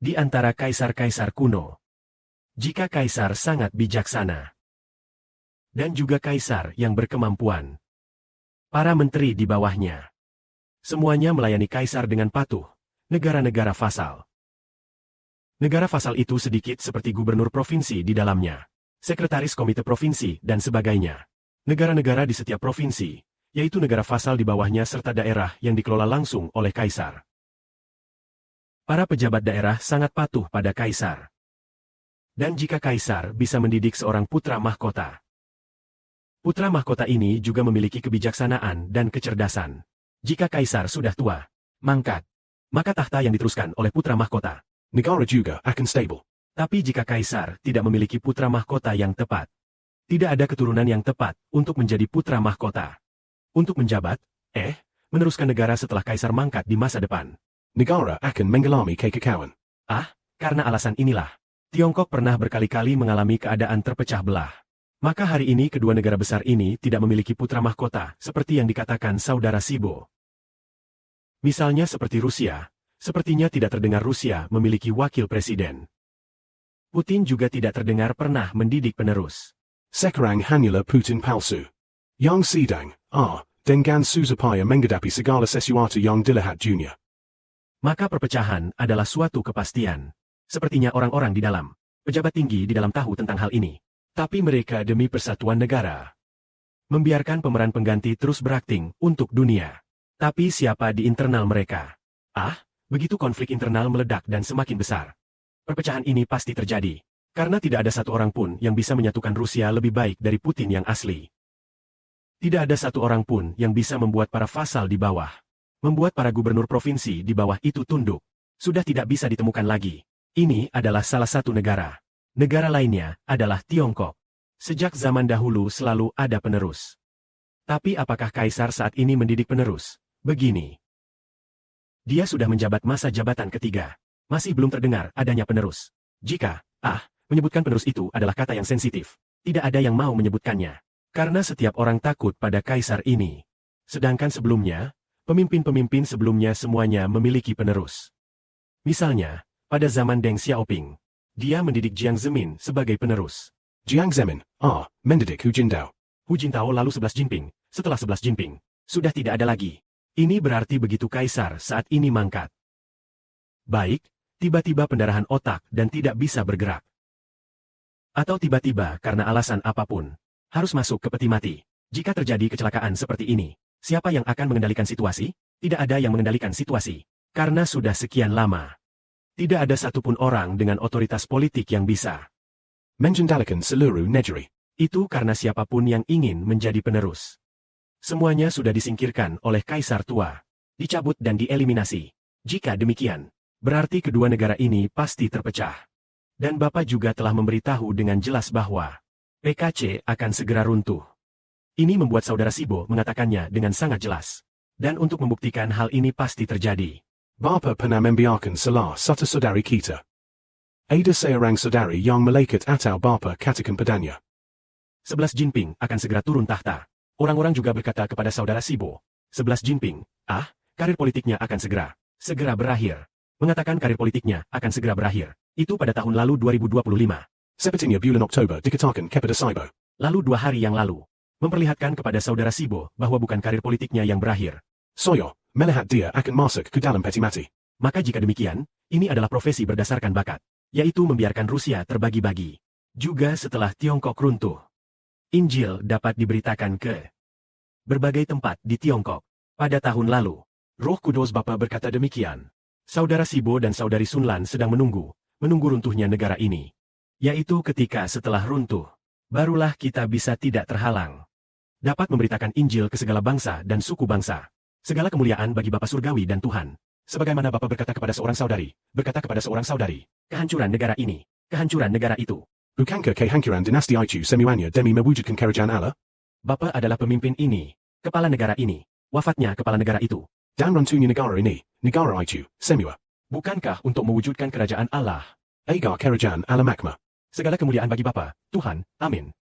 Di antara kaisar-kaisar kuno. Jika kaisar sangat bijaksana. Dan juga kaisar yang berkemampuan. Para menteri di bawahnya. Semuanya melayani kaisar dengan patuh. Negara-negara vasal. Negara vasal itu sedikit seperti gubernur provinsi di dalamnya. Sekretaris komite provinsi, dan sebagainya. Negara-negara di setiap provinsi, yaitu negara vasal di bawahnya serta daerah yang dikelola langsung oleh kaisar. Para pejabat daerah sangat patuh pada kaisar. Dan jika kaisar bisa mendidik seorang putra mahkota. Putra mahkota ini juga memiliki kebijaksanaan dan kecerdasan. Jika kaisar sudah tua, mangkat, maka tahta yang diteruskan oleh putra mahkota. Negara juga akan stable. Tapi jika kaisar tidak memiliki putra mahkota yang tepat, tidak ada keturunan yang tepat untuk menjadi putra mahkota. Untuk menjabat, meneruskan negara setelah kaisar mangkat di masa depan. Negara akan mengalami kekacauan. Karena alasan inilah, Tiongkok pernah berkali-kali mengalami keadaan terpecah belah. Maka hari ini kedua negara besar ini tidak memiliki putra mahkota seperti yang dikatakan saudara Sibo. Misalnya seperti Rusia, sepertinya tidak terdengar Rusia memiliki wakil presiden. Putin juga tidak terdengar pernah mendidik penerus. Sekarang hanyalah Putin palsu. Yang sidang, dengan susupaya menghadapi segala sesuatu yang dilihat dunia. Maka perpecahan adalah suatu kepastian. Sepertinya orang-orang di dalam, pejabat tinggi di dalam tahu tentang hal ini. Tapi mereka demi persatuan negara. Membiarkan pemeran pengganti terus berakting untuk dunia. Tapi siapa di internal mereka? Begitu konflik internal meledak dan semakin besar. Perpecahan ini pasti terjadi. Karena tidak ada satu orang pun yang bisa menyatukan Rusia lebih baik dari Putin yang asli. Tidak ada satu orang pun yang bisa membuat para vasal di bawah. Membuat para gubernur provinsi di bawah itu tunduk. Sudah tidak bisa ditemukan lagi. Ini adalah salah satu negara. Negara lainnya adalah Tiongkok. Sejak zaman dahulu selalu ada penerus. Tapi apakah kaisar saat ini mendidik penerus? Begini. Dia sudah menjabat masa jabatan ketiga. Masih belum terdengar adanya penerus. Jika, menyebutkan penerus itu adalah kata yang sensitif. Tidak ada yang mau menyebutkannya. Karena setiap orang takut pada kaisar ini. Sedangkan sebelumnya, pemimpin-pemimpin sebelumnya semuanya memiliki penerus. Misalnya, pada zaman Deng Xiaoping, dia mendidik Jiang Zemin sebagai penerus. Jiang Zemin, mendidik Hu Jintao. Hu Jintao lalu 11 Jinping, setelah 11 Jinping, sudah tidak ada lagi. Ini berarti begitu kaisar saat ini mangkat. Baik, tiba-tiba pendarahan otak dan tidak bisa bergerak. Atau tiba-tiba karena alasan apapun, harus masuk ke peti mati. Jika terjadi kecelakaan seperti ini, siapa yang akan mengendalikan situasi? Tidak ada yang mengendalikan situasi. Karena sudah sekian lama. Tidak ada satupun orang dengan otoritas politik yang bisa mengendalikan seluruh negeri. Itu karena siapapun yang ingin menjadi penerus. Semuanya sudah disingkirkan oleh kaisar tua. Dicabut dan dieliminasi. Jika demikian, berarti kedua negara ini pasti terpecah. Dan Bapak juga telah memberitahu dengan jelas bahwa PKC akan segera runtuh. Ini membuat saudara Sibo mengatakannya dengan sangat jelas. Dan untuk membuktikan hal ini pasti terjadi. Bapak pernah membiarkan salah satu saudari kita. Ada seorang saudari yang malaikat atau Bapak katakan padanya. 11 Jinping akan segera turun tahta. Orang-orang juga berkata kepada saudara Sibo. 11 Jinping, karir politiknya akan segera berakhir. Mengatakan karir politiknya akan segera berakhir. Itu pada tahun lalu 2025. Sepertinya bulan Oktober dikatakan kepada Sibo. Lalu 2 hari yang lalu. Memperlihatkan kepada saudara Sibo bahwa bukan karir politiknya yang berakhir. Saya melihat dia akan masuk ke dalam peti mati. Maka jika demikian, ini adalah profesi berdasarkan bakat. Yaitu membiarkan Rusia terbagi-bagi. Juga setelah Tiongkok runtuh. Injil dapat diberitakan ke berbagai tempat di Tiongkok. Pada tahun lalu, Roh Kudus Bapa berkata demikian. Saudara Sibo dan saudari Sunlan sedang menunggu runtuhnya negara ini. Yaitu ketika setelah runtuh, barulah kita bisa tidak terhalang. Dapat memberitakan Injil ke segala bangsa dan suku bangsa. Segala kemuliaan bagi Bapa Surgawi dan Tuhan. Sebagaimana Bapa berkata kepada seorang saudari, kehancuran negara ini, kehancuran negara itu. Bukankah kehancuran dinasti itu semuanya demi mewujudkan kerajaan Allah? Bapa adalah pemimpin ini, kepala negara ini, wafatnya kepala negara itu. Dan runtuhnya negara ini, negara itu, semua. Bukankah untuk mewujudkan kerajaan Allah? Agar kerajaan Allah makmur. Segala kemuliaan bagi Bapa, Tuhan, amin.